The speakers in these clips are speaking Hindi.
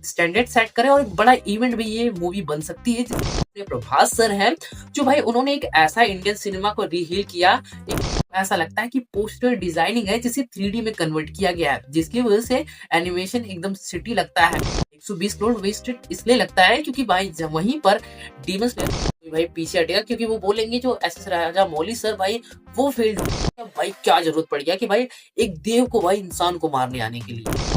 स्टैंडर्ड सेट करे और एक बड़ा इवेंट भी ये मूवी बन सकती है। जिसमें प्रभास सर हैं जो भाई उन्होंने एक ऐसा इंडियन सिनेमा को रीहील किया। ऐसा लगता है कि पोस्टर डिजाइनिंग है जिसे 3D में कन्वर्ट किया गया है, जिसकी वजह से एनिमेशन एकदम सिटी लगता है। 120 करोड़ वेस्टेड इसलिए लगता है क्योंकि भाई जब वहीं पर डीमन स्लेयर भाई पीछे हटेगा, क्योंकि वो बोलेंगे जो एस राजामौली सर भाई वो फेल्ड हो भाई, क्या जरूरत पड़ गया कि भाई एक देव को भाई इंसान को मारने आने के लिए।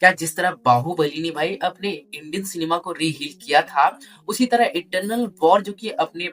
क्या जिस तरह बाहुबली ने भाई अपने इंडियन सिनेमा को रीहील किया था, उसी तरह इटर्नल वॉर जो कि अपने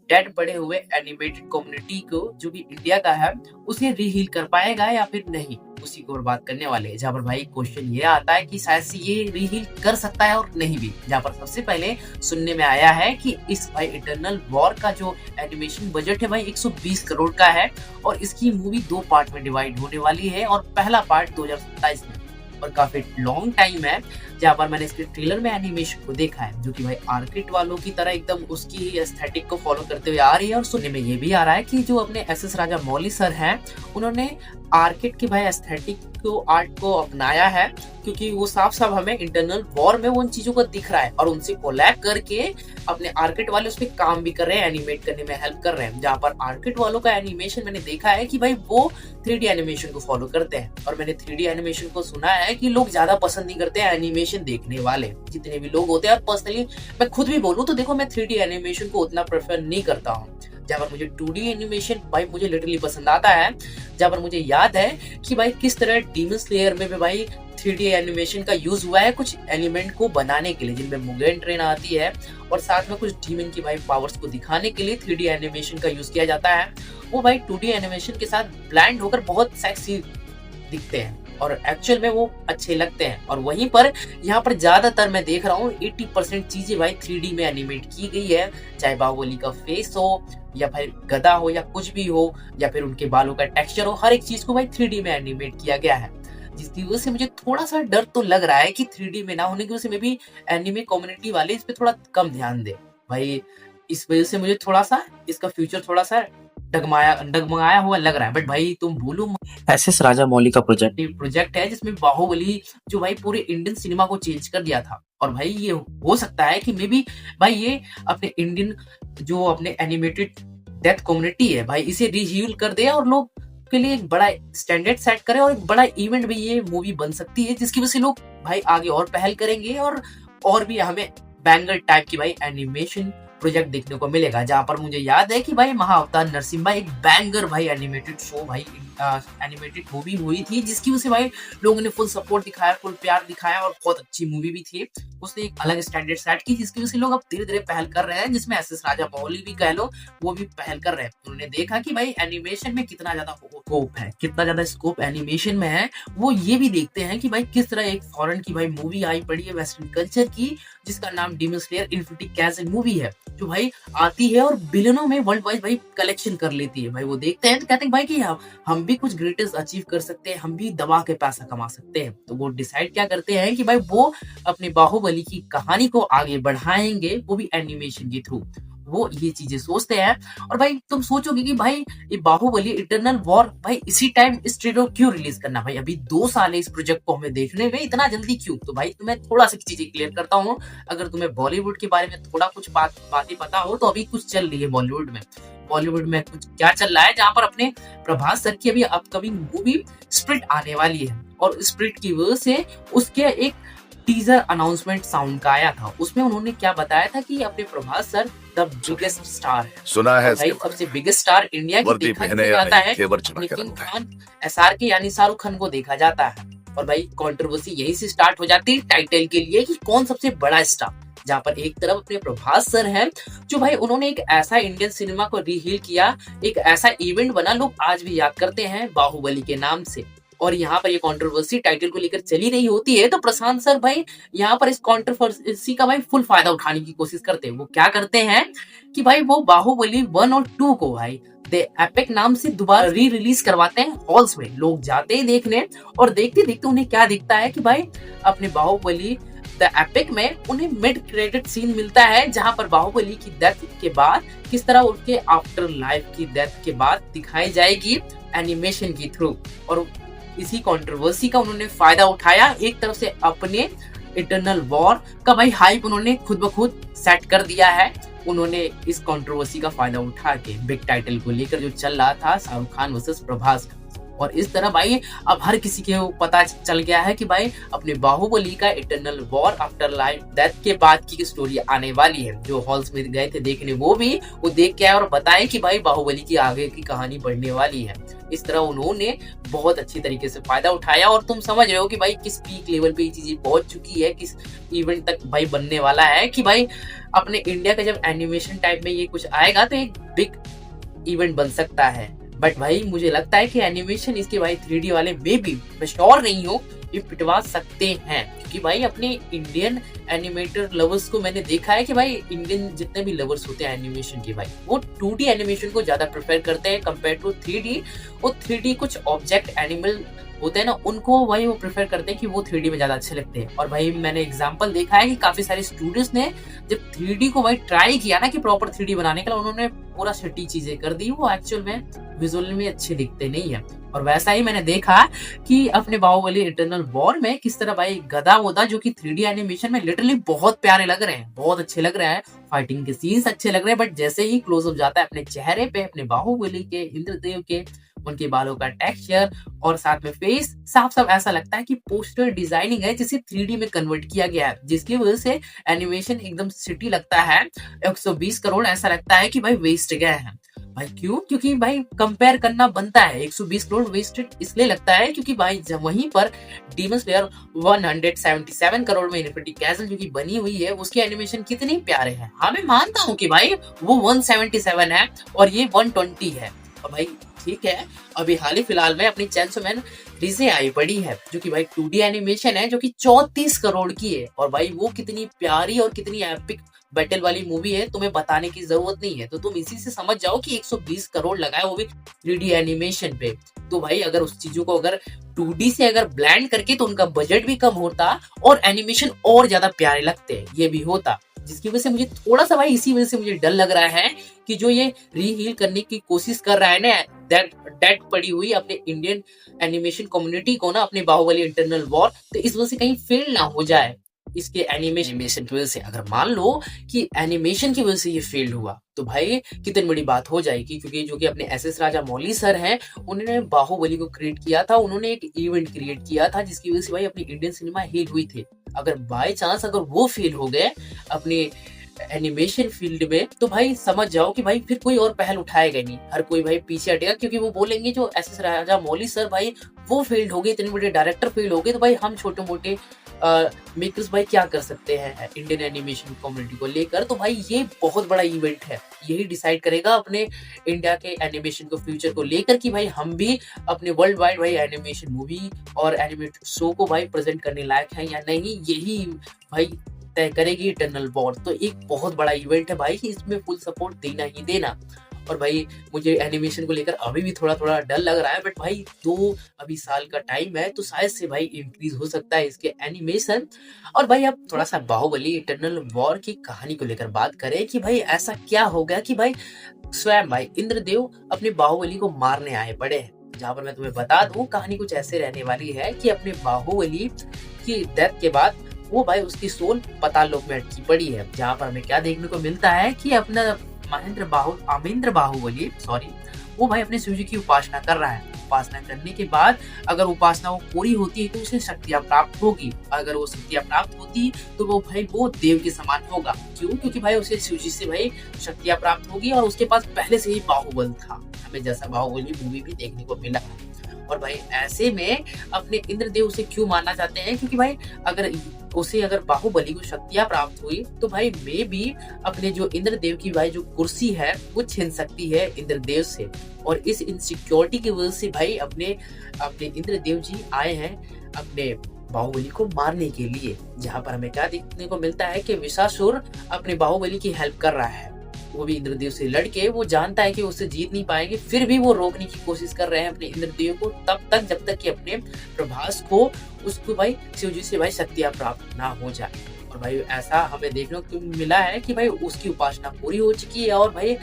डेड पड़े हुए एनिमेटेड कम्युनिटी को जो कि इंडिया का है उसे रीहील कर पाएगा या फिर नहीं, उसी को और बात करने वाले हैं। जहाँ पर भाई क्वेश्चन ये आता है कि शायद से ये रीहील कर सकता है और नहीं भी। जहाँ पर सबसे पहले सुनने में आया है कि इस भाई इटर्नल वॉर का जो एनिमेशन बजट है भाई 120 करोड़ का है और इसकी मूवी 2 पार्ट में डिवाइड होने वाली है और पहला पार्ट 2027 में, और काफी लॉन्ग टाइम है। जहाँ पर मैंने इसके ट्रेलर में एनिमेशन को देखा है जो कि भाई आर्किड वालों की तरह एकदम उसकी एस्थेटिक को फॉलो करते हुए आ रही है। और सुनने में ये भी आ रहा है कि जो अपने एस राजामौली सर हैं उन्होंने आर्किड की भाई एस्थेटिक को आर्ट को अपनाया है, क्योंकि वो साफ साफ हमें इंटरनल वॉर में उन चीजों को दिख रहा है और उनसे कोलैब करके अपने आर्किड वाले उस पर काम भी कर रहे हैं, एनिमेट करने में हेल्प कर रहे हैं। जहाँ पर आर्किड वालों का एनिमेशन मैंने देखा है कि भाई वो 3D एनिमेशन को फॉलो करते हैं और मैंने 3D एनिमेशन को सुना है कि लोग ज्यादा पसंद नहीं करते हैं एनिमेशन देखने वाले, जितने भी लोग होते हैं। और पर्सनली मैं खुद भी बोलूँ तो देखो मैं 3D एनिमेशन को उतना प्रेफर नहीं करता हूँ। जहाँ पर मुझे 2D एनिमेशन भाई मुझे लिटरली पसंद आता है। जहाँ पर मुझे याद है कि भाई किस तरह डीमन स्लेयर में भी भाई 3D एनिमेशन का यूज हुआ है कुछ एलिमेंट को बनाने के लिए, जिनमें मुगेन ट्रेन आती है और साथ में कुछ डीमन की भाई पावर्स को दिखाने के लिए 3D एनिमेशन का यूज किया जाता है। वो भाई 2D एनिमेशन के साथ ब्लेंड होकर बहुत सेक्सी दिखते हैं और एक्चुअल में वो अच्छे लगते हैं। और वहीं पर यहाँ पर ज्यादातर मैं देख रहा हूँ 80% चीजें भाई 3D में एनिमेट की गई है, चाहे बाहुबली का फेस हो या फिर गदा हो या कुछ भी हो या फिर उनके बालों का टेक्सचर हो, हर एक चीज को भाई 3D में एनिमेट किया गया है। जिसकी वजह से मुझे थोड़ा सा डर तो लग रहा है कि 3D में ना होने की वजह से मे भी एनिमे कम्युनिटी वाले इस पे थोड़ा कम ध्यान दे भाई। इस वजह से मुझे थोड़ा सा इसका फ्यूचर थोड़ा सा डगमगाया हुआ लग रहा है। बट भाई तुम बोलो एस राजामौली का प्रोजेक्ट है जिसमें बाहुबली जो भाई पूरे इंडियन सिनेमा को चेंज कर दिया था। और भाई ये हो सकता है कि मे बी भाई ये अपने इंडियन जो अपने एनिमेटेड डेथ कम्युनिटी है भाई इसे रीहील कर दे और लोग के लिए एक बड़ा स्टैंडर्ड सेट करे और एक बड़ा इवेंट भी ये मूवी बन सकती है, जिसकी वजह से लोग भाई आगे और पहल करेंगे और भी हमें बैंगर टाइप की भाई एनिमेशन प्रोजेक्ट देखने को मिलेगा। जहाँ पर मुझे याद है कि भाई महाअवतार नरसिम्हा एक बैंगर भाई एनिमेटेड शो भाई एनिमेटेड मूवी हुई थी, जिसकी वजह से भाई लोगों ने फुल सपोर्ट दिखाया, फुल प्यार दिखाया और बहुत अच्छी मूवी भी थी। उसने एक अलग स्टैंडर्ड सेट की जिसकी वजह से लोग अब धीरे धीरे पहल कर रहे हैं, जिसमें एस राजामौली भी कह लो वो भी पहल कर रहे हैं। उन्होंने देखा कि भाई एनिमेशन में कितना ज्यादा स्कोप है, कितना ज्यादा स्कोप एनिमेशन में है। वो ये भी देखते हैं कि भाई किस तरह एक फॉरेन की भाई मूवी आई पड़ी है वेस्टर्न कल्चर की, जिसका नाम demon slayer infinity cassette movie है, जो भाई आती है और बिलियनों में वर्ल्ड वाइड भाई कलेक्शन कर लेती है। भाई वो देखते हैं तो कहते हैं भाई कि हम भी कुछ ग्रेटेस्ट अचीव कर सकते हैं, हम भी दबा के पैसा कमा सकते हैं। तो वो डिसाइड क्या करते हैं कि भाई वो अपने बाहुबली की कहानी को आगे बढ़ाएंगे, वो भी एनिमेशन के थ्रू। वो ये चीजें सोचते हैं। और भाई तुम सोचोगे कि भाई ये बाहुबली इटर्नल वॉर भाई इसी टाइम इस ट्रेलर क्यों रिलीज करना, भाई अभी 2 साल है इस प्रोजेक्ट को हमें देखने में, इतना जल्दी क्यों? तो भाई तुम्हें थोड़ा सी चीजें क्लियर करता हूँ। अगर तुम्हें बॉलीवुड के बारे में थोड़ा कुछ बातें पता हो तो अभी कुछ चल रही है बॉलीवुड में कुछ क्या चल रहा है, जहाँ पर अपने प्रभास सर की अभी अपकमिंग मूवी स्प्रिट आने वाली है और स्प्रिट की वजह से उसके एक टीजर अनाउंसमेंट साउंड का आया था। उसमें उन्होंने क्या बताया था कि अपने Prabhas sir the biggest star है, सुना है भाई सबसे बिगेस्ट स्टार इंडिया की देखा जाता है, लेकिन खान SRK यानी शाहरुख खान को देखा जाता है। और भाई कंट्रोवर्सी यही से स्टार्ट हो जाती है टाइटल के लिए कि कौन सबसे बड़ा स्टार, जहाँ पर एक तरफ अपने प्रभास सर हैं जो भाई उन्होंने एक ऐसा इंडियन सिनेमा को रीहील किया, एक ऐसा इवेंट बना लोग आज भी याद करते हैं बाहुबली के नाम से। और यहाँ पर ये कंट्रोवर्सी टाइटल को लेकर चली रही होती है तो प्रशांत सर भाई यहाँ पर इस कंट्रोवर्सी का भाई फुल फायदा उठाने की कोशिश करते हैं। वो क्या करते हैं कि भाई वो बाहुबली 1 और 2 को भाई द एपिक नाम से दोबारा री रिलीज करवाते हैं हॉल्स में। लोग जाते हैं देखने और देखते देखते उन्हें क्या दिखता है कि भाई अपने बाहुबली द एपिक में उन्हें मिड क्रेडिट सीन मिलता है, जहां पर बाहुबली की डेथ के बाद किस तरह उनके आफ्टर लाइफ की डेथ के बाद दिखाई जाएगी एनिमेशन के थ्रू। और इसी कंट्रोवर्सी का उन्होंने फायदा उठाया, एक तरफ से अपने इटर्नल वॉर का भाई हाइप उन्होंने खुद ब खुद सेट कर दिया है। उन्होंने इस कंट्रोवर्सी का फायदा उठा के बिग टाइटल को लेकर जो चल रहा था शाहरुख खान वर्सेस प्रभास का, और इस तरह भाई अब हर किसी को पता चल गया है कि भाई अपने बाहुबली का eternal war after life death के बाद की स्टोरी आने वाली है। जो हॉल्स में गए थे देखने वो देख के आए और बताए कि भाई बाहुबली की आगे की कहानी बढ़ने वाली है। इस तरह उन्होंने बहुत अच्छी तरीके से फायदा उठाया और तुम समझ रहे हो कि भाई किस पीक लेवल पे ये चीजें पहुंच चुकी है, किस इवेंट तक भाई बनने वाला है कि भाई अपने इंडिया का जब एनिमेशन टाइप में ये कुछ आएगा तो एक बिग इवेंट बन सकता है। बट भाई मुझे लगता है कि एनिमेशन इसके भाई 3D वाले में भी, मैं श्योर नहीं हूँ, ये पिटवा सकते हैं, क्योंकि भाई अपने इंडियन एनिमेटर लवर्स को मैंने देखा है कि भाई इंडियन जितने भी लवर्स होते हैं एनिमेशन के भाई वो 2D एनिमेशन को ज्यादा प्रेफर करते हैं कंपेयर टू 3D। वो 3D कुछ ऑब्जेक्ट एनिमल होते हैं ना, उनको भाई वो प्रेफर करते हैं कि वो 3D में ज्यादा अच्छे लगते हैं। और भाई मैंने एग्जांपल देखा है कि काफी सारे स्टूडेंट्स ने जब 3D को भाई ट्राई किया ना कि प्रॉपर 3D बनाने के लिए, उन्होंने पूरा शिटी चीजें कर दी, वो एक्चुअल में विजुअल में अच्छे दिखते नहीं है। और वैसा ही मैंने देखा कि अपने बाहुबली इटर्नल वॉर में किस तरह भाई गदा वोदा जो कि 3D एनिमेशन में लिटरली बहुत प्यारे लग रहे हैं, बहुत अच्छे लग रहे हैं, फाइटिंग के सीन्स अच्छे लग रहे हैं, बट जैसे ही क्लोजअप जाता है अपने चेहरे पे, अपने बाहुबली के, इंद्रदेव के, उनके बालों का टेक्सचर और साथ में फेस, साफ साफ ऐसा लगता है कि पोस्टर डिजाइनिंग है जिसे 3D में कन्वर्ट किया गया है, जिसकी वजह से एनिमेशन एकदम सिटी लगता है। 120 करोड़ ऐसा लगता है कि भाई वेस्ट गए हैं। भाई क्यों? क्योंकि भाई कंपेयर करना बनता है। 120 करोड़ वेस्टेड इसलिए लगता है क्योंकि भाई जब वहीं पर डीमन स्लेयर 177 करोड़ में इन्फिनिटी कैसल जो की बनी हुई है उसके एनिमेशन कितने प्यारे हैं। हाँ मैं मानता हूँ कि भाई वो 177 है और ये 120 है। और भाई ठीक है, अभी हाल ही फिलहाल में अपनी चैंसो मैन रिजे आई पड़ी है जो कि भाई 2D एनिमेशन है जो कि 34 करोड़ की है। और भाई वो कितनी प्यारी और कितनी एपिक बैटल वाली मूवी है तुम्हें बताने की जरूरत नहीं है। तो तुम इसी से समझ जाओ कि 120 करोड़ लगाए वो भी 3D एनिमेशन पे। तो भाई अगर उस चीजों को अगर 2D से अगर ब्लेंड करके तो उनका बजट भी कम होता और एनिमेशन और ज्यादा प्यारे लगते, ये भी होता। जिसकी वजह से मुझे थोड़ा सा भाई इसी वजह से मुझे डर लग रहा है कि जो ये रीहील करने की कोशिश कर रहा है ना डेड पड़ी हुई अपने इंडियन एनिमेशन कम्युनिटी को ना, अपने बाहुबली इंटरनल वॉर, तो इस वजह से कहीं फेल ना हो जाए इसके एनिमेशन की वजह से। अगर मान लो कि एनिमेशन की वजह से ये फेल्ड हुआ तो भाई कितनी बड़ी बात हो जाएगी, क्योंकि जो कि अपने एसएस राजा मौली सर हैं उन्होंने बाहुबली को क्रिएट किया था, उन्होंने एक इवेंट क्रिएट किया था जिसकी वजह से भाई अपनी इंडियन सिनेमा हिट हुई थी। अगर बाय चांस अगर वो फेल हो गए अपने एनिमेशन फील्ड में तो भाई समझ जाओ कि भाई फिर कोई और पहल उठाएगा नहीं, हर कोई भाई पीछे हटेगा, क्योंकि वो बोलेंगे जो एसएस राजा मौली सर भाई वो फेल्ड हो गए, इतने बड़े डायरेक्टर फेल हो गए, तो भाई हम छोटे मोटे मेकर्स भाई क्या कर सकते हैं इंडियन एनिमेशन कम्युनिटी को लेकर। तो भाई ये बहुत बड़ा इवेंट है, यही डिसाइड करेगा अपने इंडिया के एनिमेशन को फ्यूचर को लेकर कि भाई हम भी अपने वर्ल्ड वाइड भाई एनिमेशन मूवी और एनिमेटेड शो को भाई प्रेजेंट करने लायक है या नहीं, यही भाई तय करेगी इटर्नल वॉर। तो एक बहुत बड़ा इवेंट है भाई, इसमें फुल सपोर्ट देना ही देना। और भाई मुझे एनिमेशन को लेकर अभी भी थोड़ा थोड़ा डर लग रहा है, बट भाई 2 अभी साल का टाइम है तो शायद से भाई इंक्रीज हो सकता है इसके एनिमेशन। और भाई अब थोड़ा सा बाहुबली इटर्नल वॉर की कहानी को लेकर बात करें कि भाई ऐसा क्या हो गया कि भाई स्वयं भाई इंद्रदेव अपने बाहुबली को मारने आए पड़े हैं। जहाँ पर मैं तुम्हें बता दूं कहानी कुछ ऐसे रहने वाली है कि अपने बाहुबली की डेथ के बाद वो भाई उसकी सोल पाताल लोक में अटकी पड़ी है। जहाँ पर हमें क्या देखने को मिलता है कि अपना अमेंद्र बाहुबली वो भाई अपने शिवजी की उपासना कर रहा है। उपासना करने के बाद अगर उपासना वो पूरी होती है तो उसे शक्तियां प्राप्त होगी। अगर वो शक्तियां प्राप्त होती तो वो भाई वो देव के समान होगा। क्यों? क्योंकि भाई उसे शिवजी से भाई शक्तियां प्राप्त होगी और उसके पास पहले से ही बाहुबल था, हमें जैसा बाहुबली मूवी भी देखने को मिला। और भाई ऐसे में अपने इंद्रदेव उसे क्यों मानना चाहते हैं? क्योंकि भाई अगर बाहुबली को शक्तियां प्राप्त हुई तो भाई मे भी अपने जो इंद्रदेव की भाई जो कुर्सी है वो छीन सकती है इंद्रदेव से। और इस इनसिक्योरिटी की वजह से भाई अपने इंद्रदेव जी आए हैं अपने बाहुबली को मारने के लिए। जहां पर हमें क्या देखने को मिलता है कि विशासुर अपने बाहुबली की हेल्प कर रहा है, वो भी इंद्रदेव से लड़के, वो जानता है कि उससे जीत नहीं पाएंगे, फिर भी वो रोकने की कोशिश कर रहे हैं अपने इंद्रदेव को तब तक जब तक कि अपने प्रभास को उसको भाई शिवजी से भाई शक्तियां प्राप्त ना हो जाए। और भाई ऐसा हमें देखने को मिला है कि भाई उसकी उपासना पूरी हो चुकी है और भाई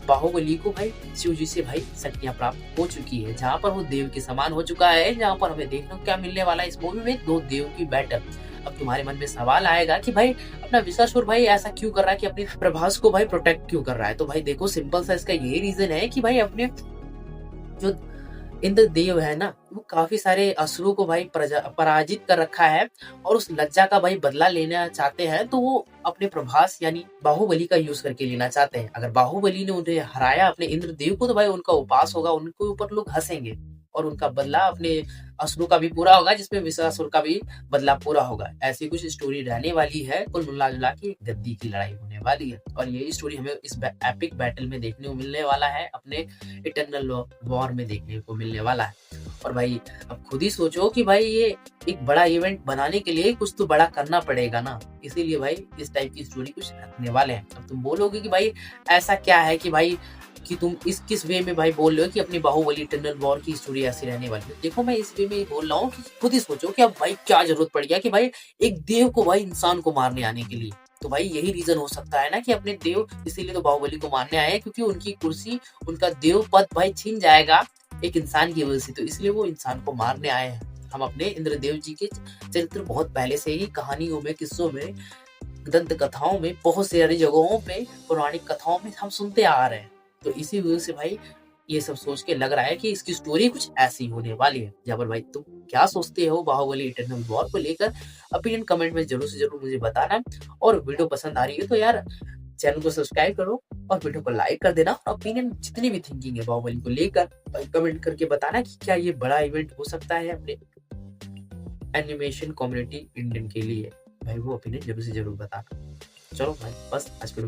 बाहुबली को भाई शिवजी से भाई शक्तियां प्राप्त हो चुकी है, जहाँ पर वो देव के समान हो चुका है। जहाँ पर हमें देखने को क्या मिलने वाला है इस मूवी में, 2 देव की बैटल। अब तुम्हारे मन में सवाल आएगा कि भाई अपना विश्वासुर भाई ऐसा क्यों कर रहा है कि अपने प्रभास को भाई प्रोटेक्ट क्यों कर रहा है। तो भाई देखो सिंपल सा इसका यही रीजन है कि भाई अपने जो इंद्रदेव है ना, वो काफी सारे असुरों को भाई पराजित कर रखा है और उस लज्जा का भाई बदला लेना चाहते हैं। तो वो अपने प्रभास यानी बाहुबली का यूज करके लेना चाहते हैं। अगर बाहुबली ने उन्हें हराया अपने इंद्रदेव को, तो भाई उनका उपास होगा, उनके ऊपर लोग हंसेंगे और उनका बदला अपने असुरों का भी पूरा होगा, जिसमें विश्वासुर का भी बदला पूरा होगा। ऐसी कुछ स्टोरी रहने वाली है। कुल मिला जुला के गद्दी की लड़ाई होने वाली है और यही स्टोरी हमें इस एपिक बैटल में देखने को मिलने वाला है, अपने इटर्नल वॉर में देखने को मिलने वाला है। और भाई अब खुद ही सोचो कि भाई ये एक बड़ा इवेंट बनाने के लिए कुछ तो बड़ा करना पड़ेगा ना, इसीलिए भाई इस टाइप की स्टोरी कुछ रखने वाले हैं। अब तुम बोलोगे कि भाई ऐसा क्या है कि भाई कि तुम इस किस वे में भाई बोल रहे हो कि अपनी बाहुबली इटर्नल वॉर की स्टोरी ऐसी रहने वाली है। देखो मैं इस वे में बोल रहा हूँ कि खुद ही सोचो कि अब भाई क्या जरूरत पड़ गया कि भाई एक देव को भाई इंसान को मारने आने के लिए। तो भाई यही रीजन हो सकता है ना कि अपने देव इसीलिए तो बाहुबली को मारने आए हैं, क्योंकि उनकी कुर्सी उनका देव पद भाई छीन जाएगा एक इंसान की वजह से। तो इसलिए वो इंसान को मारने आए हैं। हम अपने इंद्रदेव जी के चरित्र बहुत पहले से ही कहानियों में, किस्सों में, दंत कथाओं में, बहुत सारी जगहों पे, पौराणिक कथाओं में हम सुनते आ रहे हैं। तो इसी वजह से भाई ये सब सोच के लग रहा है कि इसकी स्टोरी कुछ ऐसी होने वाली है। जबर भाई तुम क्या सोचते हो बाहुबली इटर्नल वॉर को लेकर? ओपिनियन कमेंट में जरूर से जरूर मुझे बताना। और वीडियो पसंद आ रही है तो यार चैनल को सब्सक्राइब करो और वीडियो को लाइक कर देना। ओपिनियन जितनी भी थिंकिंग है बाहुबली को लेकर कमेंट करके बताना कि क्या ये बड़ा इवेंट हो सकता है अपने एनिमेशन कम्युनिटी इंडियन के लिए। भाई वो ओपिनियन जरूर से जरूर बताना। चलो भाई बस आज वीडियो